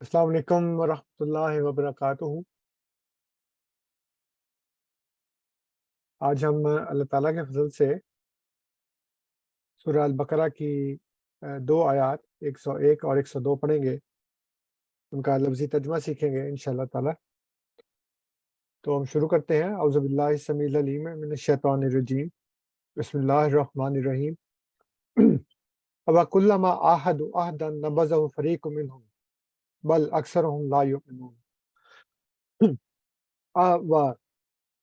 अस्सलाम वालेकुम वरहमतुल्लाहि वबरकातुहू। आज हम अल्लाह ताला के फजल से सूरह अल बकरा की दो आयत 101 और 102 पढ़ेंगे। उनका लफ्ज़ी तर्जुमा सीखेंगे इंशाअल्लाह ताला। तो हम शुरू करते हैं। औज़ु बिल्लाहि समीउल अलीम मिनश शैतानिर रजीम। बिस्मिल्लाहिर रहमानिर रहीम। अव कुल्लमा आहदु अहदन नबज़हु फरीक़ुम मिनहुम बल अक्सरुहुम ला युमिनून। व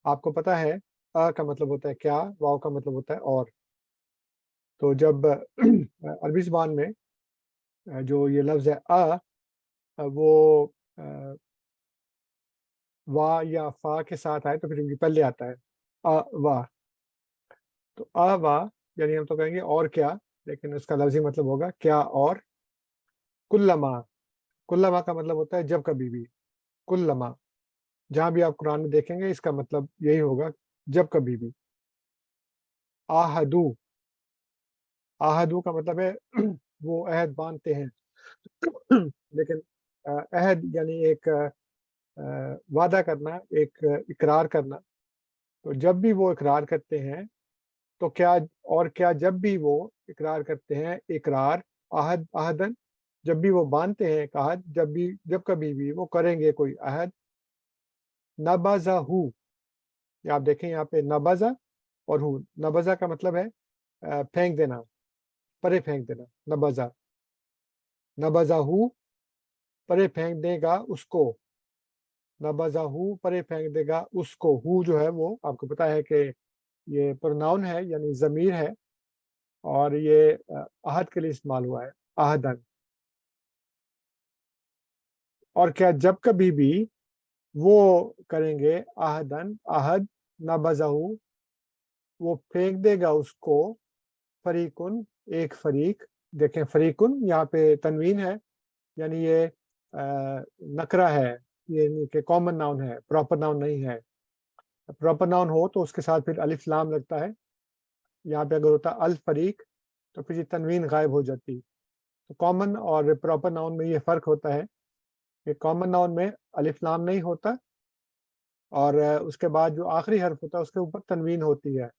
आपको पता है, का मतलब होता है क्या, वाव का मतलब होता है और। तो जब अरबी ज़ुबान में जो ये लफ्ज़ है वो वा या फ़ा के साथ आए तो फिर इनके पहले आता है वा। तो वा यानी हम तो कहेंगे और क्या, लेकिन उसका लफ्ज़ी मतलब होगा क्या और। कुल्लमा, कुल्लमा का मतलब होता है जब कभी भी। कुल्लमा जहाँ भी आप कुरान में देखेंगे इसका मतलब यही होगा, जब कभी भी। आहदू, आहदू का मतलब है वो अहद बाँधते हैं। लेकिन अहद यानी एक वादा करना, एक इकरार करना। तो जब भी वो इकरार करते हैं तो क्या, और क्या जब भी वो इकरार करते हैं, इकरार अहद अहदन, जब भी वो बांधते हैं एक अहद, जब कभी भी वो करेंगे कोई अहद। नबज़हू, ये आप देखें यहाँ पे नबज़ा और हू। नबज़ा का मतलब है फेंक देना, परे फेंक देना। नबज़ा, नबज़हू परे फेंक देगा उसको। नबज़हू परे फेंक देगा उसको। हू जो है वो आपको पता है कि ये प्रोनाउन है यानी ज़मीर है, और ये अहद के लिए इस्तेमाल हुआ है, अहदन। और क्या जब कभी भी वो करेंगे अहदन अहद, नबज़हू वो फेंक देगा उसको, फरीकुन एक फरीक। देखें फरीकुन यहाँ पे तनवीन है, यानी ये नकरा है, ये नहीं कि कॉमन नाउन है, प्रॉपर नाउन नहीं है। प्रॉपर नाउन हो तो उसके साथ फिर अलिफ लाम लगता है। यहाँ पे अगर होता अल फरीक तो फिर ये तनवीन गायब हो जाती। तो कॉमन और प्रॉपर नाउन में ये फ़र्क होता है कि कॉमन नाउन में अलिफ लाम नहीं होता, और उसके बाद जो आखिरी हर्फ होता है उसके ऊपर तनवीन होती है।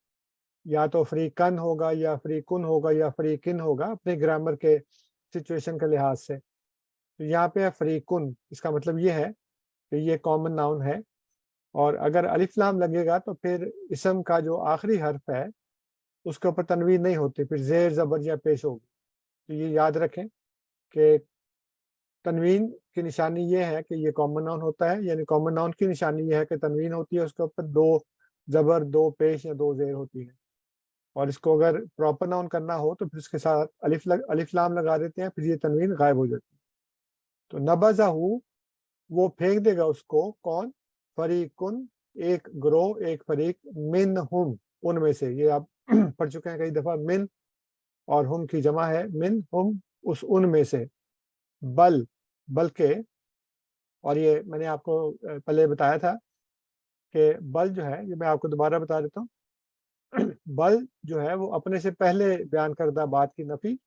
या तो फ्रीकन होगा या फ्रीकुन होगा या फ्रीकिन होगा, अपने ग्रामर के सिचुएशन के लिहाज से। तो यहाँ पे है फ्रीकुन, इसका मतलब ये है कि ये कॉमन नाउन है। और अगर अलिफ लाम लगेगा तो फिर इसम का जो आखिरी हर्फ है उसके ऊपर तनवीन नहीं होती, फिर ज़ेर ज़बर या पेश होगी। तो ये याद रखें कि तनवीन की निशानी ये है कि ये कॉमन नाउन होता है, यानी कॉमन नाउन की निशानी ये है कि तनवीन होती है, उसके ऊपर दो ज़बर, दो पेश या दो ज़ेर होती है। और इसको अगर प्रॉपर नाउन करना हो तो फिर उसके साथ अलिफ लाम लगा देते हैं, फिर ये तनवीन गायब हो जाती है। तो नबज़हू वो फेंक देगा उसको, कौन, फरीकुन एक ग्रोह, एक फरीक, मिनहुम उनमें से। ये आप पढ़ चुके हैं कई दफा, मिन और हुम की जमा है, मिन हुम उस उनमें से। बल बल्कि, और ये मैंने आपको पहले बताया था कि बल जो है, ये मैं आपको दोबारा बता देता हूँ। बल जो है वो अपने से पहले बयान करदा बात की नफी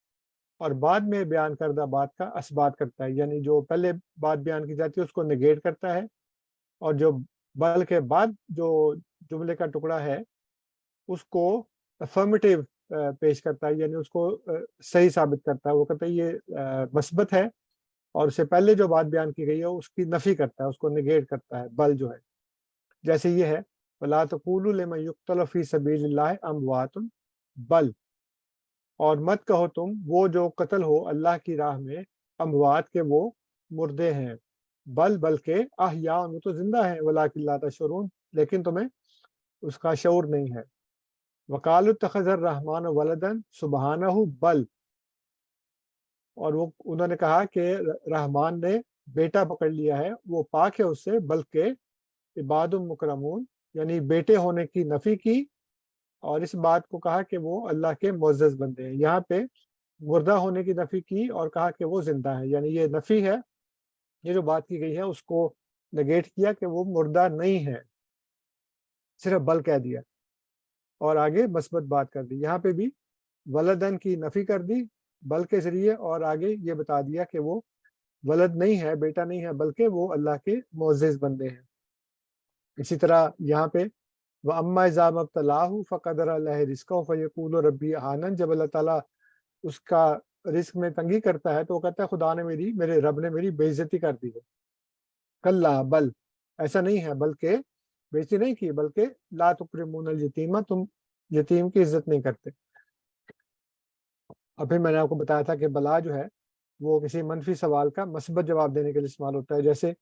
और बाद में बयान करदा बात का असबात करता है। यानी जो पहले बात बयान की जाती है उसको नेगेट करता है, और जो बल के बाद जो जुमले का टुकड़ा है उसको अफर्मेटिव पेश करता है, यानी उसको सही साबित करता है। वो कहता है ये मस्बत है, और उससे पहले जो बात बयान की गई है उसकी नफी करता है, उसको नेगेट करता है बल जो है। जैसे ये है, वला तक़ूलू लिमन युक़्तल फ़ी सबीलिल्लाहि अमवातुन बल, और मत कहो तुम वो जो कत्ल हो अल्लाह की राह में, अमवात के वो मुर्दे हैं। बल बल्कि अहया, वो तो जिंदा है, वलाकिन ला तशऊरून, लेकिन तुम्हें उसका शऊर नहीं है। वकालु इत्तख़ज़र रहमान वलदन सुब्हानहू बल, और वो उन्होंने कहा कि रहमान ने बेटा पकड़ लिया है, वो पाक है उससे, बल्कि इबादुल मुकरमून, यानी बेटे होने की नफी की, और इस बात को कहा कि वो अल्लाह के मुअज़्ज़ज़ बंदे हैं। यहाँ पे मुर्दा होने की नफी की और कहा कि वो जिंदा है, यानी ये नफी है। ये जो बात की गई है उसको नेगेट किया कि वो मुर्दा नहीं है, सिर्फ बल कह दिया और आगे मस्बत बात कर दी। यहाँ पे भी वलदन की नफी कर दी बल के जरिए, और आगे ये बता दिया कि वो वलद नहीं है, बेटा नहीं है, बल्कि वो अल्लाह के मोअज़्ज़िज़ बंदे हैं। इसी तरह यहाँ पे व अम्मा इज़ा मब्तलाहु फ़क़दर अलैहि रिज़्क़हु फ़यक़ूलु रब्बी अहानन, जब अल्लाह ताला उसका रिज़्क में तंगी करता है तो वो कहता है खुदा ने मेरे रब ने मेरी बेइज्जती कर दी है। कल्ला बल, ऐसा नहीं है, बल्कि बेइज्जती नहीं की, बल्कि ला तुक्रिमूनल यतीमा, तुम यतीम की इज़्ज़त नहीं करते। अभी मैंने आपको बताया था कि बला जो है वो किसी मनफी सवाल का मस्बत जवाब देने के लिए इस्तेमाल होता है। जैसे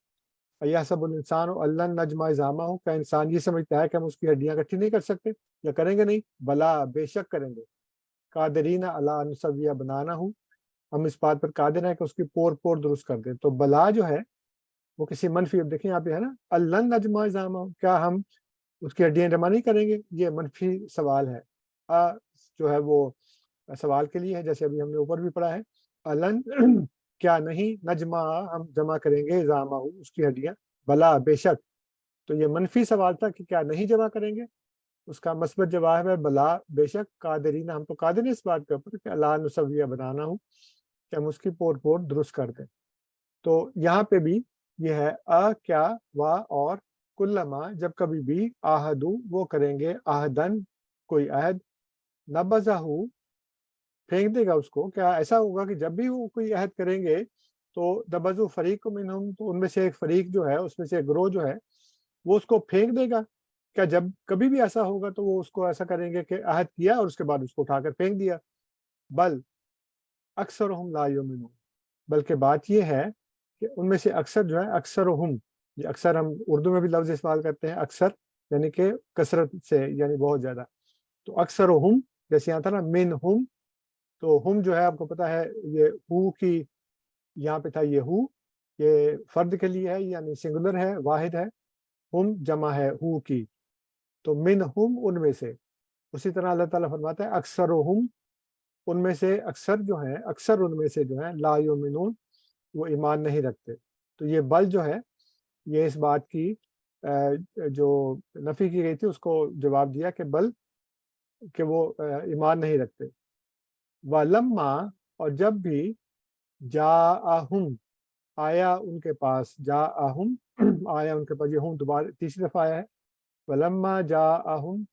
अयहसबुल इंसानु अल्लन नजमा इज़ामहु, क्या इंसान ये समझता है कि हम उसकी हड्डियां इकट्ठी नहीं कर सकते या करेंगे नहीं? बला, बेशक करेंगे। कादिरीना अला अन नुसव्विया बनानहु, हम इस बात पर कादिर हैं कि उसकी पोर पोर दुरुस्त कर दें। तो बला जो है वो किसी मनफी, अब देखिए यहाँ पे है ना, अल्लन नजमा इज़ामहु, क्या हम उसकी हड्डियां जमा नहीं करेंगे? ये मनफी सवाल है। जो है वो सवाल के लिए है, जैसे अभी हमने ऊपर भी पढ़ा है, अलन क्या नहीं, नजमा हम जमा करेंगे, इज़ामहु उसकी हड्डियां, बला बेशक। तो ये मनफी सवाल था कि क्या नहीं जमा करेंगे, उसका मस्बत जवाब है बला बेशक, कादिरीना हम तो कादिर हैं इस बात के ऊपर कि अला नुसव्विया बनाना हूँ, कि हम उसकी पोर पोर दुरुस्त कर दें। तो यहाँ पे भी ये है क्या, वा और कुल्लमा, जब कभी भी आहदू वो करेंगे, आहदन कोई अहद, नबज़हु फेंक देगा उसको। क्या ऐसा होगा कि जब भी वो कोई अहद करेंगे तो नबज़ु फरीक़ मिनहुम, तो उनमें से एक फरीक जो है, उसमें से एक गिरोह जो है वो उसको फेंक देगा? क्या जब कभी भी ऐसा होगा तो वो उसको ऐसा करेंगे कि अहद किया और उसके बाद उसको उठाकर फेंक दिया? बल अक्सरुहुम ला युमिनून, बल्कि बात ये है कि उनमें से अक्सर जो है, अक्सरुहुम, ये अक्सर हम उर्दू में भी लफ्ज़ इस्तेमाल करते हैं, अक्सर यानी कि कसरत से, यानी बहुत ज़्यादा। तो अक्सरुहुम, जैसे यहाँ था ना मिनहुम, तो हुम जो है आपको पता है ये हू की, यहाँ पे था ये हू, ये फर्द के लिए है, यानी सिंगुलर है, वाहिद है। हुम जमा है हू की, तो मिनहुम उनमें से। उसी तरह अल्लाह ताला फरमाता है अक्सरुहुम, उनमें से अक्सर जो है, अक्सर उनमें से जो है ला युमिनून, वो ईमान नहीं रखते। तो ये बल जो है ये इस बात की जो नफी की गई थी उसको जवाब दिया कि बल, कि वो ईमान नहीं रखते। वलम्मा, और जब भी जाअहुम आया उनके पास, जाअहुम आया उनके पास, ये हूँ दोबारा तीसरी दफा आया है। वलम्मा जाअहुम,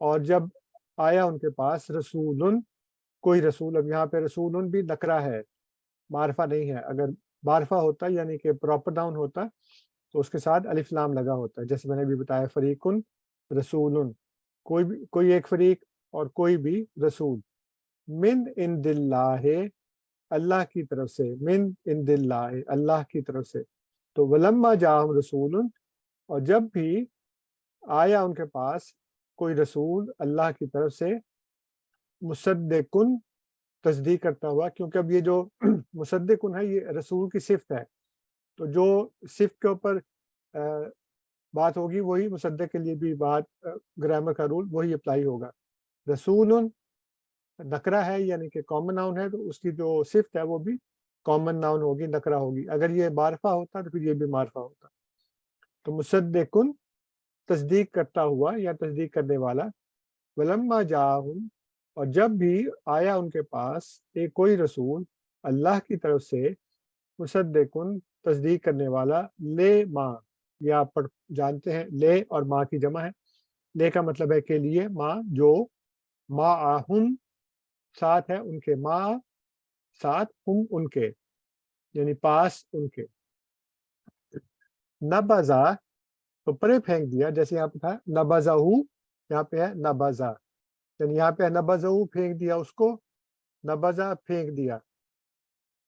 और जब आया उनके पास, रसूलुन कोई रसूल, अब यहाँ पे रसूलुन भी नकरा है, मारफा नहीं है। अगर मारफा होता यानी कि प्रॉपर नाउन होता तो उसके साथ अलिफ लाम लगा होता है, जैसे मैंने भी बताया फरीकुन रसूलुन, कोई भी, कोई एक फरीक और कोई भी रसूल, मिन इंदिल्लाहि, अल्लाह की तरफ से, मिन इंदिल्लाहि, अल्लाह की तरफ से। तो वलम्मा जाअहुम रसूलुन, और जब भी आया उनके पास कोई रसूल अल्लाह की तरफ से, मुसद्दिकुन तस्दीक करता हुआ, क्योंकि अब ये जो मुसद्दिकुन है ये रसूल की सिफ्त है, तो जो सिफ्त के ऊपर बात होगी वही मुसद्दिक के लिए भी बात, ग्रामर का रूल वही अप्लाई होगा। रसूलुन नकरा है यानी कि कॉमन नाउन है, तो उसकी जो सिफ्त है वो भी कॉमन नाउन होगी, नकरा होगी। अगर ये मारफा होता तो फिर ये भी मारफा होता। तो मुसद्दिकुन तस्दीक करता हुआ या तस्दीक करने वाला, वलम्मा जाअहुम, और जब भी आया उनके पास एक कोई रसूल अल्लाह की तरफ से, मुसद्दिकुन तस्दीक करने वाला, ले माँ, ये आप पढ़ जानते हैं, ले और माँ की जमा है। ले का मतलब है के लिए, माँ जो, माँ आहुम साथ है उनके, माँ साथ, हुम उनके, यानी पास उनके। नबजा, तो परे फेंक दिया, जैसे यहाँ पे था नबजाहू, यहाँ पे है नबजा, यानी यहाँ पे है नबजाहू फेंक दिया उसको, नबजा फेंक दिया।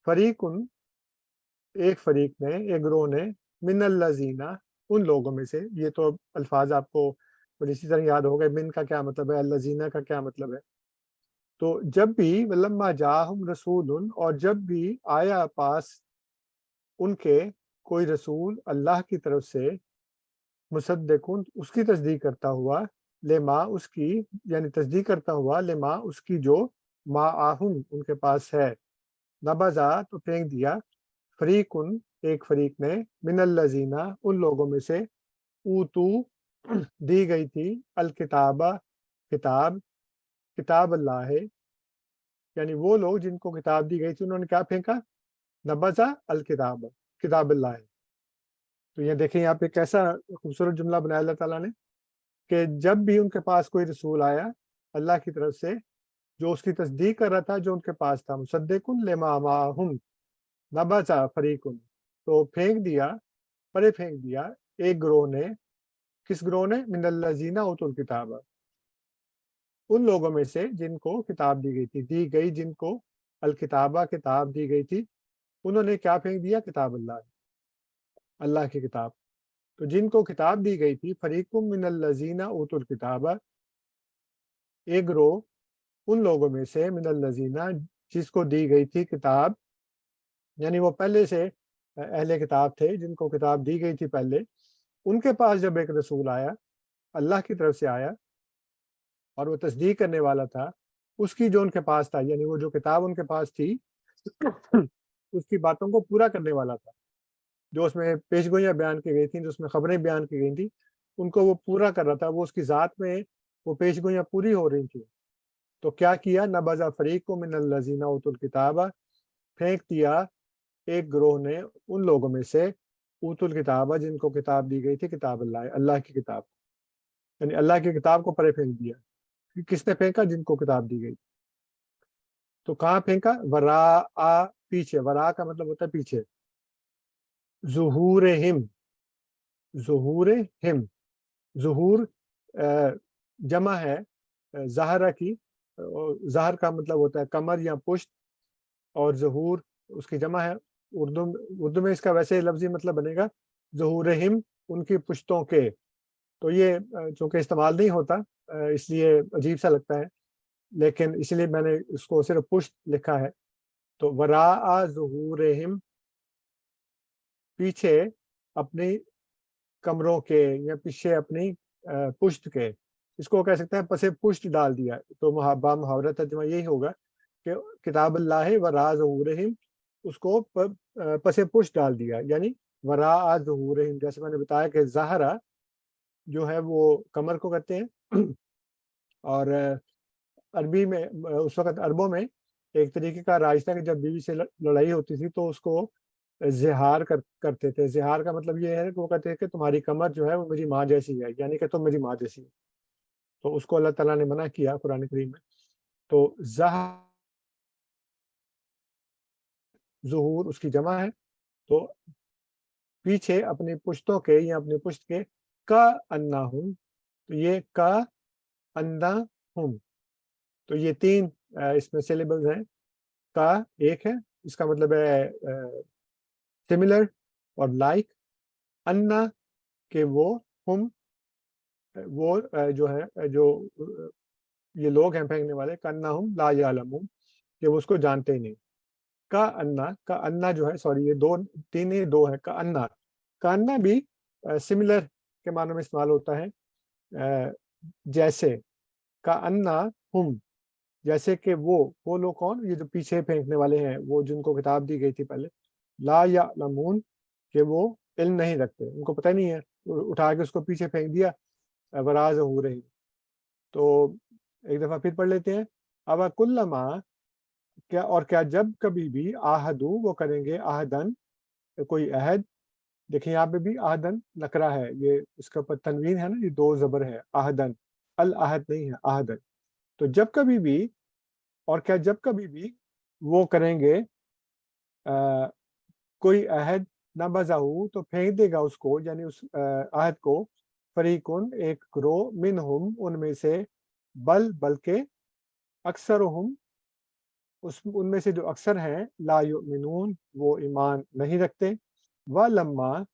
फरीकुन एक फरीक ने, एक ग्रोह ने, मिनल्लज़ीना उन लोगों में से, ये तो अल्फाज आपको बड़ी इसी तरह याद हो गए, मिन का क्या मतलब है, अल्लज़ीना का क्या मतलब है। तो जब भी वलम्मा जाअहुम रसूलुन, और जब भी आया पास उनके कोई रसूल अल्लाह की तरफ से, मुसद्दिकुन उसकी तस्दीक करता हुआ, लेमा उसकी, यानी तस्दीक करता हुआ, लेमा उसकी जो, मा आहुम उनके पास है, नबजा तो फेंक दिया, फरीकुन एक फरीक ने, मिनल्लज़ीना उन लोगों में से, ऊतू दी गई थी, अल किताबा किताब, किताब अल्लाह है, यानी वो लोग जिनको किताब दी गई थी उन्होंने क्या फेंका, नबजा अल किताब, किताब अल्लाह है। तो ये देखें यहाँ पे कैसा खूबसूरत जुमला बनाया अल्लाह ताला ने कि जब भी उनके पास कोई रसूल आया अल्लाह की तरफ से जो उसकी तस्दीक कर रहा था जो उनके पास था, मुसद्दिकुन लिमा माहुम नबजा फरीकुन, तो फेंक दिया, परे फेंक दिया एक ग्रोह ने, किस ग्रोह ने, मिनल्लज़ीना उतुल किताब, उन लोगों में से जिनको किताब दी गई थी, दी गई जिनको अल किताबा किताब दी गई थी, उन्होंने क्या फेंक दिया, किताब अल्लाह, अल्लाह की किताब। तो जिनको किताब दी गई थी, फरीकुम मिनल्लज़ीना उतुल किताबा, एक ग्रोह उन लोगों में से, मिनल्लज़ीना जिसको दी गई थी किताब, यानी वो पहले से अहले किताब थे जिनको किताब दी गई थी पहले, उनके पास जब एक रसूल आया अल्लाह की तरफ से आया और वो तस्दीक करने वाला था उसकी जो उनके पास था, यानी वो जो किताब उनके पास थी उसकी बातों को पूरा करने वाला था, जो उसमें पेशगोइयाँ बयान की गई थी, जो उसमें खबरें बयान की गई थी, उनको वो पूरा कर रहा था, वो उसकी ज़ात में वो पेशगोइयाँ पूरी हो रही थी। तो क्या किया, नबज़ा फ़रीक़ुम मिनल्लज़ीना उतुल किताबा, फेंक दिया एक ग्रोह ने उन लोगों में से, उतुल किताबा जिनको किताब दी गई थी, किताब अल्लाह, अल्लाह की किताब, यानी अल्लाह की किताब को परे फेंक दिया। किसने फेंका, जिनको किताब दी गई। तो कहाँ फेंका, वराआ, पीछे, वरा का मतलब होता है पीछे, ज़ुहूरिहिम, ज़ुहूरिहिम, ज़ुहूर जमा है ज़हरा की, ज़हर का मतलब होता है कमर या पुश्त, और ज़हूर उसकी जमा है। उर्दू उर्दू में इसका वैसे लफ्ज़ी मतलब बनेगा ज़ुहूरिहिम, उनकी पुश्तों के। तो ये चूँकि इस्तेमाल नहीं होता इसलिए अजीब सा लगता है, लेकिन इसलिए मैंने इसको सिर्फ पुश्त लिखा है। तो वराआ ज़ुहूरिहिम, पीछे अपनी कमरों के या पीछे अपनी पुश्त के, इसको कह सकते हैं पसे पुश्त डाल दिया। तो बामुहावरा तर्जुमा यही होगा कि किताब अल्लाह वरा ज़ुहूरिहिम, उसको पसे पुश्त डाल दिया, यानी वरा ज़ुहूरिहिम। जैसे मैंने बताया कि ज़हरा जो है वो कमर को कहते हैं और अरबी में उस वक़्त अरबों में एक तरीके का राज था कि जब बीवी से लड़ाई होती थी तो उसको ज़िहार करते थे। ज़िहार का मतलब ये है कि वो कहते हैं कि तुम्हारी कमर जो है वो मेरी माँ जैसी है, यानी कि तुम मेरी माँ जैसी हो। तो उसको अल्लाह ताला ने मना किया कुरान करीम में। तो ज़ुहूर उसकी जमा है, तो पीछे अपनी पुश्तों के या अपनी पुश्त के, का अन्नाहुम, तो ये का अन्नाहुम, तो ये 3 इसमें सिलेबल्स हैं। का एक है, इसका मतलब है सिमिलर और लाइक, अन्ना के वो, हुम वो जो है जो ये लोग हैं फेंकने वाले, कन्ना हम ला यालमून, कि वो उसको जानते ही नहीं। का अन्ना जो है, सॉरी ये दो, तीन ही दो है, का अन्ना भी सिमिलर के मानों में इस्तेमाल होता है, जैसे, का अन्ना हम, जैसे कि वो लोग कौन, ये जो पीछे फेंकने वाले हैं, वो जिनको किताब दी गई थी पहले, ला यालमून, कि वो इल्म नहीं रखते, उनको पता ही नहीं है, उठा के उसको पीछे फेंक दिया, वराज हो रही। तो एक दफा फिर पढ़ लेते हैं। अब कुल्लमा, क्या, और क्या जब कभी भी, आहदू वो करेंगे, आहदन कोई अहद, देखिए यहाँ पे भी आहदन नकरा है, ये इसके ऊपर तनवीन है ना, ये दो जबर है, आहदन, अल आहद नहीं है, आहदन। तो जब कभी भी, और क्या जब कभी भी वो करेंगे कोई अहद, नबज़हू तो फेंक देगा उसको, यानी उस अहद को, फरीकुन एक ग्रोह, मिनहुम उनमें से, बल्कि अक्सरुहुम उस उनमें से जो अक्सर हैं, ला युमिनून वो ईमान नहीं रखते। व लम्मा,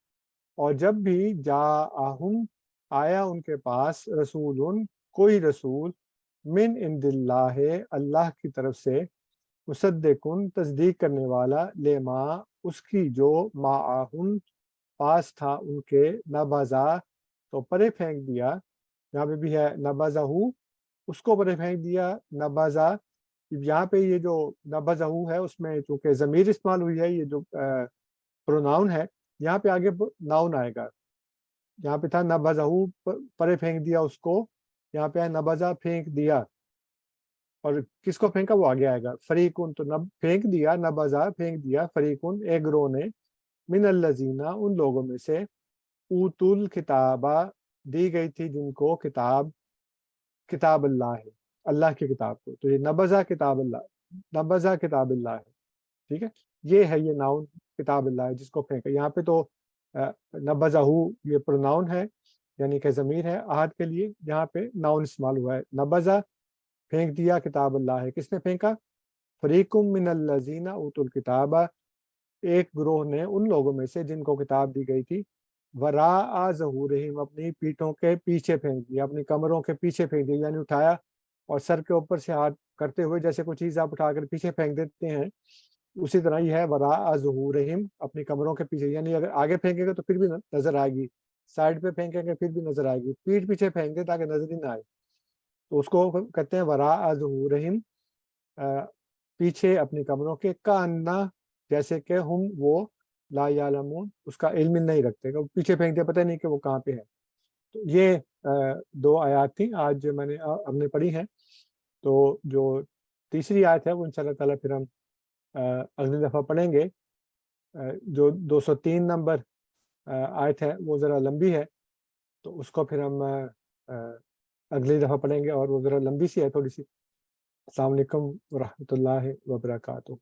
और जब भी जाअहुम आया उनके पास, रसूलुन कोई रसूल, मिन इंदिल्लाहि अल्लाह की तरफ से, मुसद्दिकुन तस्दीक करने वाला, लेमा उसकी जो, माअहुम पास था उनके, नबज़ा तो परे फेंक दिया, यहाँ पे भी है नबज़हू, उसको परे फेंक दिया, नबज़ा। यहाँ पे ये जो नबज़हू है उसमें चूंकि ज़मीर इस्तेमाल हुई है, ये जो प्रोनाउन है, यहाँ पे आगे नाउन आएगा। यहाँ पे था नबज़हू परे फेंक दिया उसको, यहाँ पे है नबज़ा फेंक दिया, और किसको फेंका वो आगे आएगा, फरीकुन, तो नब फेंक दिया, नबज़ा फेंक दिया, फरीकुन एक ग्रोह ने, मिन अल्लज़ीना उन लोगों में से ऊतुल किताबा दी गई थी जिनको किताब अल्लाह है, अल्लाह की किताब को। तो ये नबज़ा किताब अल्लाह, नबज़ा किताब अल्लाह है, ठीक है। ये है, ये नाउन किताब अल्लाह है जिसको फेंका। यहाँ पे तो नबज़हू ये प्रोनाउन है, यानी कि ज़मीर है आहद के लिए, यहाँ पे नाउन इस्तेमाल हुआ है। नबज़ा फेंक दिया किताब अल्लाह है, किसने फेंका? फरीकुम मिनल लज़ीना ऊतुल किताबा, एक ग्रोह ने उन लोगों में से जिनको किताब दी गई थी, वराआ ज़हूरिहिम, अपनी पीठों के पीछे फेंक दिया, अपनी कमरों के पीछे फेंक दिया, यानी उठाया और सर के ऊपर से हाथ करते हुए जैसे कोई चीज़ आप उठाकर पीछे फेंक देते हैं, उसी तरह ही है वराआ ज़हूरिहिम, अपनी कमरों के पीछे। यानी अगर आगे फेंकेंगे तो फिर भी नजर आएगी, साइड पे फेंकेंगे फिर भी नजर आएगी, पीठ पीछे फेंक दे ताकि नजर ही ना आए, तो उसको कहते हैं वराआ ज़हूरिहिम, पीछे अपनी कमरों के, का अन्ना, जैसे कि हम वो ला यालमून, उसका इल्म नहीं रखते, वो पीछे फेंक दिया, पता नहीं कि वो कहाँ पे है। तो ये दो आयत थी आज मैंने हमने पढ़ी हैं। तो जो तीसरी आयत है वो इंशाल्लाह ताला फिर हम अगली दफ़ा पढ़ेंगे। जो 203 नंबर आयत है वो ज़रा लंबी है, तो उसको फिर हम अगली दफ़ा पढ़ेंगे, और वो ज़रा लंबी सी है थोड़ी सी। अस्सलाम वालेकुम व रहमतुल्लाहि व बरकातुहू।